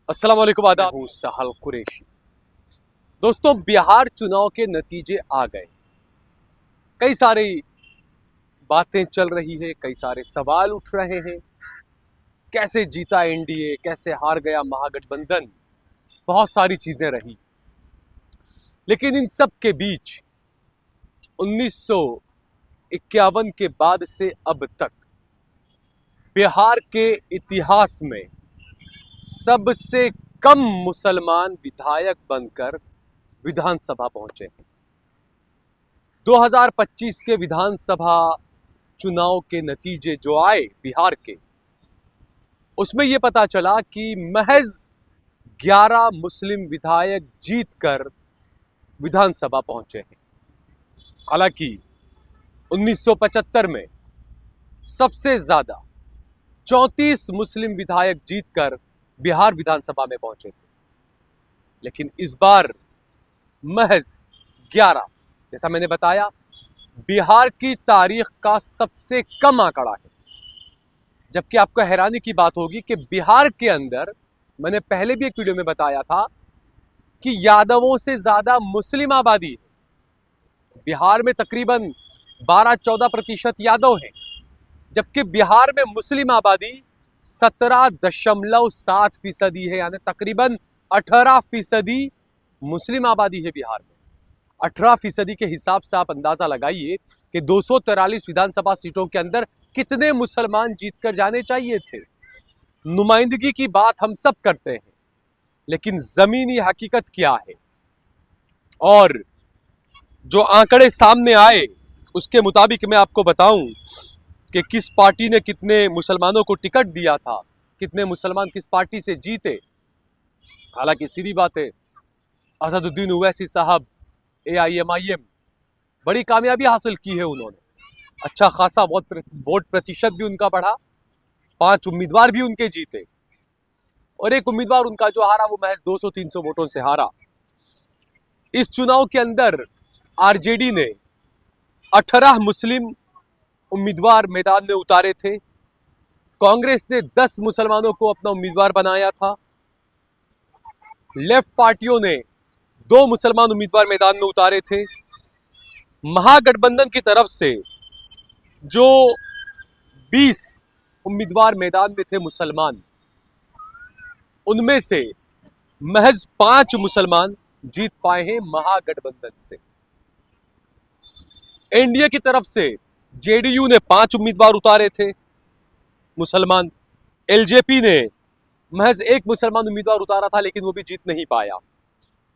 अस्सलाम वालेकुम, आदाब। हूं सहल कुरैशी। दोस्तों, बिहार चुनाव के नतीजे आ गए। कई सारी बातें चल रही है, कई सारे सवाल उठ रहे हैं। कैसे जीता एनडीए, कैसे हार गया महागठबंधन, बहुत सारी चीजें रही। लेकिन इन सब के बीच 1951 के बाद से अब तक बिहार के इतिहास में सबसे कम मुसलमान विधायक बनकर विधानसभा पहुंचे हैं। 2025 के विधानसभा चुनाव के नतीजे जो आए बिहार के, उसमें यह पता चला कि महज 11 मुस्लिम विधायक जीतकर विधानसभा पहुंचे हैं। हालांकि 1975 में सबसे ज्यादा 34 मुस्लिम विधायक जीतकर बिहार विधानसभा में पहुंचे थे, लेकिन इस बार महज 11। जैसा मैंने बताया, बिहार की तारीख का सबसे कम आंकड़ा है। जबकि आपको हैरानी की बात होगी कि बिहार के अंदर, मैंने पहले भी एक वीडियो में बताया था कि यादवों से ज्यादा मुस्लिम आबादी है। बिहार में तकरीबन 12-14% यादव हैं, जबकि बिहार में मुस्लिम आबादी 17.7% है, यानी तकरीबन 18% मुस्लिम आबादी है बिहार में। 18% के हिसाब से आप अंदाजा लगाइए कि 243 विधानसभा सीटों के अंदर कितने मुसलमान जीतकर जाने चाहिए थे। नुमाइंदगी की बात हम सब करते हैं, लेकिन जमीनी हकीकत क्या है? और जो आंकड़े सामने आए उसके मुताबिक मैं आपको बताऊं कि किस पार्टी ने कितने मुसलमानों को टिकट दिया था, कितने मुसलमान किस पार्टी से जीते। हालांकि सीधी बात है, असदुद्दीन ओवैसी साहब AIMIM बड़ी कामयाबी हासिल की है उन्होंने। अच्छा खासा वोट प्रतिशत भी उनका बढ़ा, 5 उम्मीदवार भी उनके जीते, और एक उम्मीदवार उनका जो हारा वो महज 200-300 वोटों से हारा। इस चुनाव के अंदर आरजेडी ने 18 मुस्लिम उम्मीदवार मैदान में उतारे थे। कांग्रेस ने 10 मुसलमानों को अपना उम्मीदवार बनाया था। लेफ्ट पार्टियों ने 2 मुसलमान उम्मीदवार मैदान में उतारे थे। महागठबंधन की तरफ से जो 20 उम्मीदवार मैदान में थे मुसलमान, उनमें से महज 5 मुसलमान जीत पाए हैं महागठबंधन से। एनडीए की तरफ से जेडीयू ने 5 उम्मीदवार उतारे थे मुसलमान। एलजेपी ने महज 1 मुसलमान उम्मीदवार उतारा था, लेकिन वो भी जीत नहीं पाया।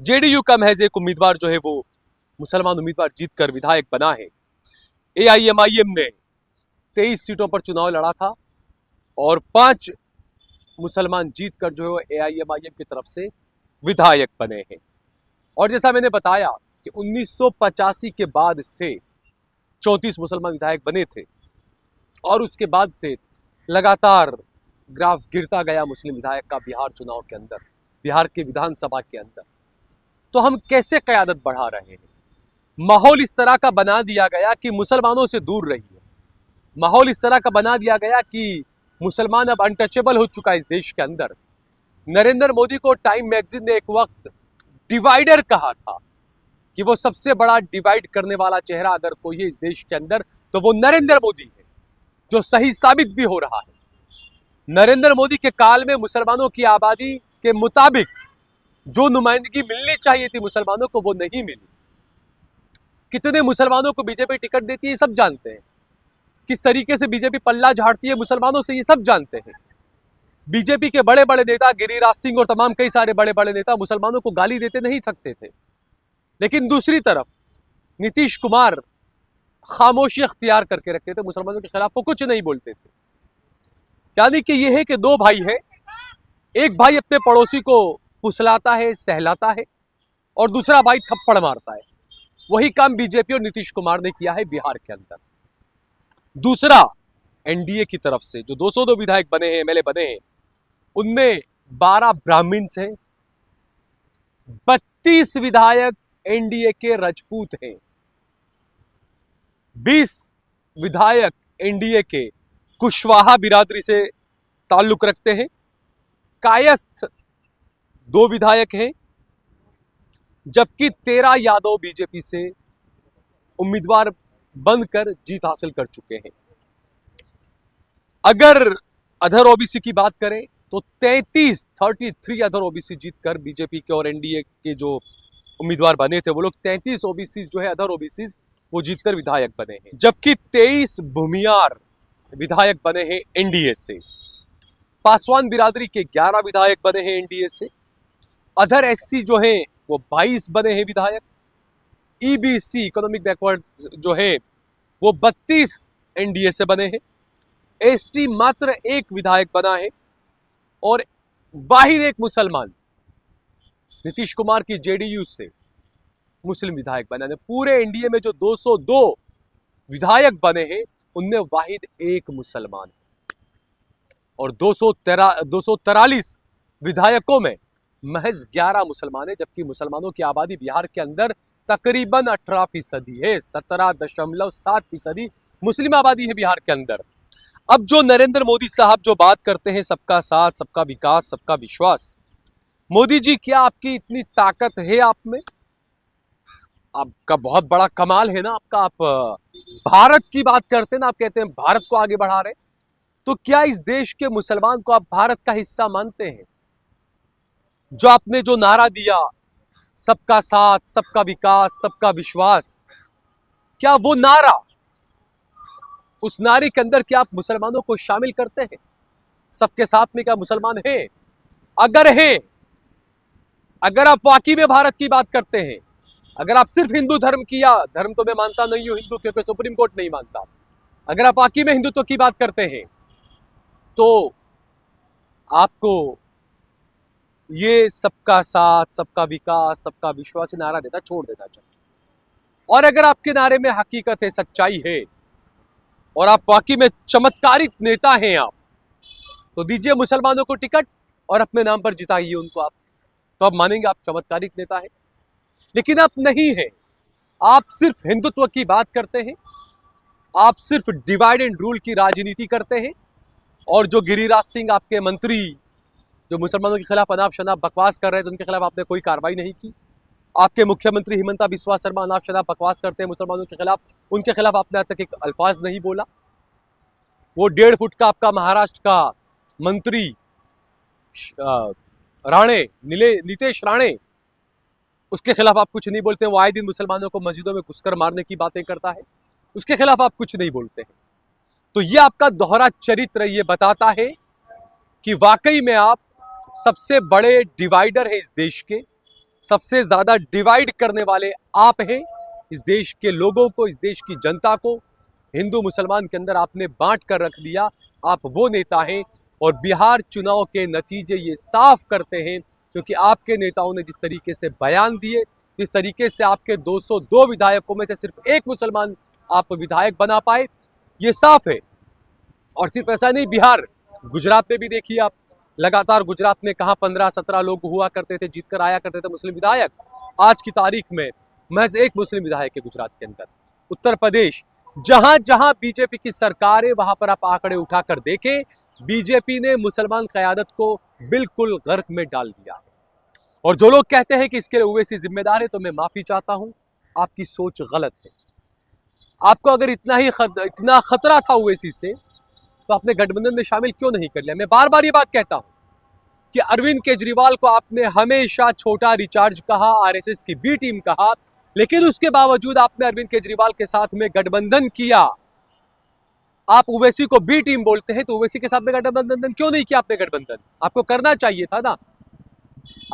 जेडीयू का महज 1 उम्मीदवार जो है वो मुसलमान उम्मीदवार जीतकर विधायक बना है। AIMIM ने 23 सीटों पर चुनाव लड़ा था और 5 मुसलमान जीतकर जो है AIMIM की तरफ से विधायक बने हैं। और जैसा मैंने बताया कि 1985 के बाद से 34 मुसलमान विधायक बने थे, और उसके बाद से लगातार ग्राफ गिरता गया मुस्लिम विधायक का बिहार चुनाव के अंदर, बिहार के विधानसभा के अंदर। तो हम कैसे क़यादत बढ़ा रहे हैं? माहौल इस तरह का बना दिया गया कि मुसलमानों से दूर रहिए। माहौल इस तरह का बना दिया गया कि मुसलमान अब अनटचेबल हो चुका है इस देश के अंदर। नरेंद्र मोदी को टाइम मैगजीन ने एक वक्त डिवाइडर कहा था कि वो सबसे बड़ा डिवाइड करने वाला चेहरा अगर कोई है इस देश के अंदर तो वो नरेंद्र मोदी है, जो सही साबित भी हो रहा है। नरेंद्र मोदी के काल में मुसलमानों की आबादी के मुताबिक जो नुमाइंदगी मिलनी चाहिए थी मुसलमानों को, वो नहीं मिली। कितने मुसलमानों को बीजेपी टिकट देती है ये सब जानते हैं। किस तरीके से बीजेपी पल्ला झाड़ती है मुसलमानों से ये सब जानते हैं। बीजेपी के बड़े बड़े नेता गिरिराज सिंह और तमाम कई सारे बड़े बड़े नेता मुसलमानों को गाली देते नहीं थकते थे, लेकिन दूसरी तरफ नीतीश कुमार खामोशी अख्तियार करके रखते थे, मुसलमानों के खिलाफ वो कुछ नहीं बोलते थे। यानी कि यह है कि 2 भाई है, एक भाई अपने पड़ोसी को फुसलाता है, सहलाता है, और दूसरा भाई थप्पड़ मारता है। वही काम बीजेपी और नीतीश कुमार ने किया है बिहार के अंदर। दूसरा, एनडीए की तरफ से जो 202 विधायक बने हैं, MLA बने हैं, उनमें 12 ब्राह्मण्स हैं, 32 विधायक एनडीए के राजपूत हैं, 20 विधायक एनडीए के कुशवाहा बिरादरी से ताल्लुक रखते हैं, कायस्थ 2 विधायक हैं, जबकि 13 यादव बीजेपी से उम्मीदवार बनकर जीत हासिल कर चुके हैं। अगर अदर ओबीसी की बात करें तो 33 अदर ओबीसी जीतकर बीजेपी के और एनडीए के जो उम्मीदवार बने थे वो लोग 33 ओबीसी जो है अदर ओबीसी वो जीतकर विधायक बने हैं, जबकि 23 भूमियार विधायक बने हैं एनडीए से। पासवान बिरादरी के 11 विधायक बने हैं एनडीए से। अदर एससी जो हैं वो 22 बने हैं विधायक। ईबीसी इकोनॉमिक बैकवर्ड जो है वो 32 एनडीए से बने हैं। एसटी मात्र 1 विधायक बना है और वाहिद एक मुसलमान नीतीश कुमार की जेडीयू से मुस्लिम विधायक बना है। पूरे एनडीए में जो 202 विधायक बने हैं उनमें वाहिद एक मुसलमान और 243 विधायकों में महज 11 मुसलमान है, जबकि मुसलमानों की आबादी बिहार के अंदर तकरीबन 18% है। 17.7% मुस्लिम आबादी है बिहार के अंदर। अब जो नरेंद्र मोदी साहब जो बात करते हैं सबका साथ, सबका विकास, सबका विश्वास, मोदी जी क्या आपकी इतनी ताकत है आप में? आपका बहुत बड़ा कमाल है ना आपका। आप भारत की बात करते हैं ना, आप कहते हैं भारत को आगे बढ़ा रहे, तो क्या इस देश के मुसलमान को आप भारत का हिस्सा मानते हैं? जो आपने जो नारा दिया सबका साथ, सबका विकास, सबका विश्वास, क्या वो नारा, उस नारे के अंदर क्या आप मुसलमानों को शामिल करते हैं? सबके साथ में क्या मुसलमान हैं? अगर हैं, अगर आप वाकई में भारत की बात करते हैं, अगर आप सिर्फ हिंदू धर्म किया, धर्म तो मैं मानता नहीं हूं हिंदू क्योंकि सुप्रीम कोर्ट नहीं मानता, अगर आप वाकई में हिंदुत्व की बात करते हैं तो आपको ये सबका साथ, सबका विकास, सबका विश्वास नारा देना छोड़ देना चाहिए। और अगर आपके नारे में हकीकत है, सच्चाई है और आप वाकई में चमत्कारिक नेता हैं आप, तो दीजिए मुसलमानों को टिकट और अपने नाम पर जिताइए उनको आप, तो आप मानेंगे आप चमत्कारिक नेता है। लेकिन आप नहीं है, आप सिर्फ हिंदुत्व की बात करते हैं, आप सिर्फ डिवाइड एंड रूल की राजनीति करते हैं। और जो गिरिराज सिंह आपके मंत्री जो मुसलमानों के खिलाफ अनाप शनाप बकवास कर रहे थे उनके खिलाफ आपने कोई कार्रवाई नहीं की। आपके मुख्यमंत्री हिमंता बिस्वा शर्मा अनाप शनाप बकवास करते हैं मुसलमानों के खिलाफ, उनके खिलाफ आपने आज तक एक अल्फाज नहीं बोला। वो 1.5 फुट का आपका महाराष्ट्र का मंत्री राणे, नीतेश राणे, उसके खिलाफ आप कुछ नहीं बोलते हैं। वो आए दिन मुसलमानों को मस्जिदों में घुसकर मारने की बातें करता है, उसके खिलाफ आप कुछ नहीं बोलते हैं। तो ये आपका दोहरा चरित्र ये बताता है कि वाकई में आप सबसे बड़े डिवाइडर हैं इस देश के, सबसे ज्यादा डिवाइड करने वाले आप हैं। इस देश के लोगों को, इस देश की जनता को हिंदू मुसलमान के अंदर आपने बांट कर रख दिया। आप वो नेता हैं और बिहार चुनाव के नतीजे ये साफ करते हैं, क्योंकि आपके नेताओं ने जिस तरीके से बयान दिए, जिस तरीके से आपके 202 विधायकों में से सिर्फ 1 मुसलमान आप विधायक बना पाए, ये साफ है। और सिर्फ ऐसा नहीं, बिहार, गुजरात में भी देखिए आप, लगातार गुजरात में कहां 15-17 लोग हुआ करते थे, जीतकर आया करते थे मुस्लिम विधायक, आज की तारीख में महज 1 मुस्लिम विधायक है गुजरात के अंदर। उत्तर प्रदेश, जहां जहां बीजेपी की सरकार है वहां पर आप आंकड़े उठाकर देखें, बीजेपी ने मुसलमान क़यादत को बिल्कुल गर्क में डाल दिया। और जो लोग कहते हैं कि इसके लिए ओवैसी जिम्मेदार है, तो मैं माफी चाहता हूं, आपकी सोच गलत है। आपको अगर इतना खतरा था ओवैसी से, तो आपने गठबंधन में शामिल क्यों नहीं कर लिया? मैं बार बार ये बात कहता हूं कि अरविंद केजरीवाल को आपने हमेशा छोटा रिचार्ज कहा, आरएसएस की बी टीम कहा, लेकिन उसके बावजूद आपने अरविंद केजरीवाल के साथ में गठबंधन किया। आप ओवैसी को बी टीम बोलते हैं, तो ओवैसी के साथ में गठबंधन क्यों नहीं किया आपने? गठबंधन आपको करना चाहिए था ना।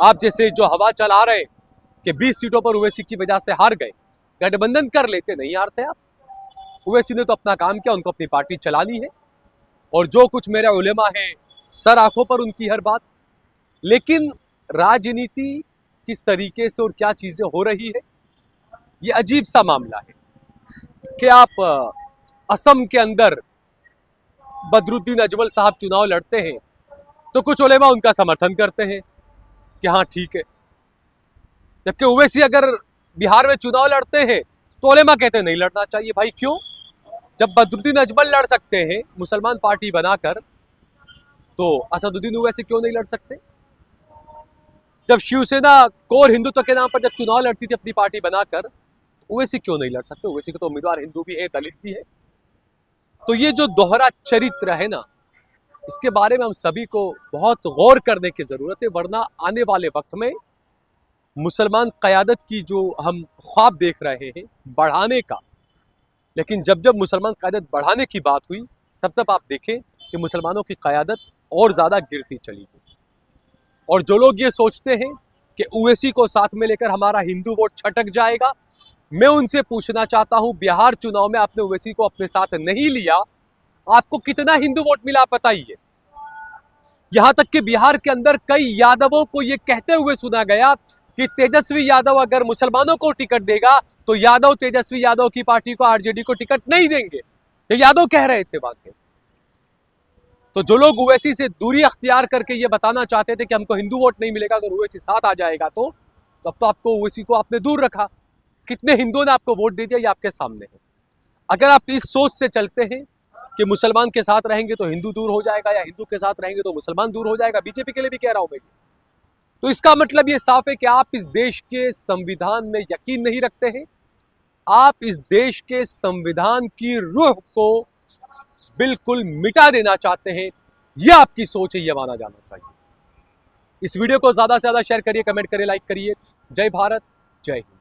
आप जैसे जो हवा चला रहे कि 20 सीटों पर ओवैसी की वजह से हार गए, गठबंधन कर लेते, नहीं हारते आप। ओवैसी ने तो अपना काम किया, उनको अपनी पार्टी चलानी है, और जो कुछ मेरे उलेमा है सर आंखों पर उनकी हर बात। लेकिन राजनीति किस तरीके से और क्या चीजें हो रही है, ये अजीब सा मामला है कि आप असम के अंदर बदरुद्दीन अजमल साहब चुनाव लड़ते हैं तो कुछ उलेमा उनका समर्थन करते हैं कि हाँ ठीक है, जबकि ओवैसी अगर बिहार में चुनाव लड़ते हैं तो उलेमा कहते हैं नहीं लड़ना चाहिए। भाई क्यों? जब बदरुद्दीन अजमल लड़ सकते हैं मुसलमान पार्टी बनाकर, तो असदुद्दीन ओवैसी क्यों नहीं लड़ सकते? जब शिवसेना कोर हिंदुत्व के नाम पर जब चुनाव लड़ती थी अपनी पार्टी बनाकर, ओवैसी क्यों नहीं लड़ सकते? ओवैसी के तो उम्मीदवार हिंदू भी है, दलित भी है। तो ये जो दोहरा चरित्र है ना, इसके बारे में हम सभी को बहुत गौर करने की जरूरत है, वरना आने वाले वक्त में मुसलमान क़यादत की जो हम ख्वाब देख रहे हैं बढ़ाने का, लेकिन जब जब मुसलमान क़यादत बढ़ाने की बात हुई तब तब आप देखें कि मुसलमानों की क़यादत और ज़्यादा गिरती चली गई। और जो लोग ये सोचते हैं कि ओवैसी को साथ में लेकर हमारा हिंदू वोट छटक जाएगा, मैं उनसे पूछना चाहता हूं, बिहार चुनाव में आपने ओवैसी को अपने साथ नहीं लिया, आपको कितना हिंदू वोट मिला बताइए। यहां तक कि बिहार के अंदर कई यादवों को यह कहते हुए सुना गया कि तेजस्वी यादव अगर मुसलमानों को टिकट देगा तो यादव तेजस्वी यादव की पार्टी को, आरजेडी को टिकट नहीं देंगे। ये यादव कह रहे थे बातें। तो जो लोग ओवैसी से दूरी अख्तियार करके ये बताना चाहते थे कि हमको हिंदू वोट नहीं मिलेगा अगर ओवैसी साथ आ जाएगा, तो अब तो आपको ओवैसी को आपने दूर रखा। कितने हिंदुओं ने आपको वोट दे दिया, ये आपके सामने है। अगर आप इस सोच से चलते हैं कि मुसलमान के साथ रहेंगे तो हिंदू दूर हो जाएगा या हिंदू के साथ रहेंगे तो मुसलमान दूर हो जाएगा, बीजेपी के लिए भी कह रहा हूं मैं, तो इसका मतलब ये साफ है कि आप इस देश के संविधान में यकीन नहीं रखते हैं। आप इस देश के संविधान की रूह को बिल्कुल मिटा देना चाहते हैं। यह आपकी सोच है, यह माना जाना चाहिए। इस वीडियो को ज्यादा से ज्यादा शेयर करिए, कमेंट करिए, लाइक करिए। जय भारत, जय हिंद।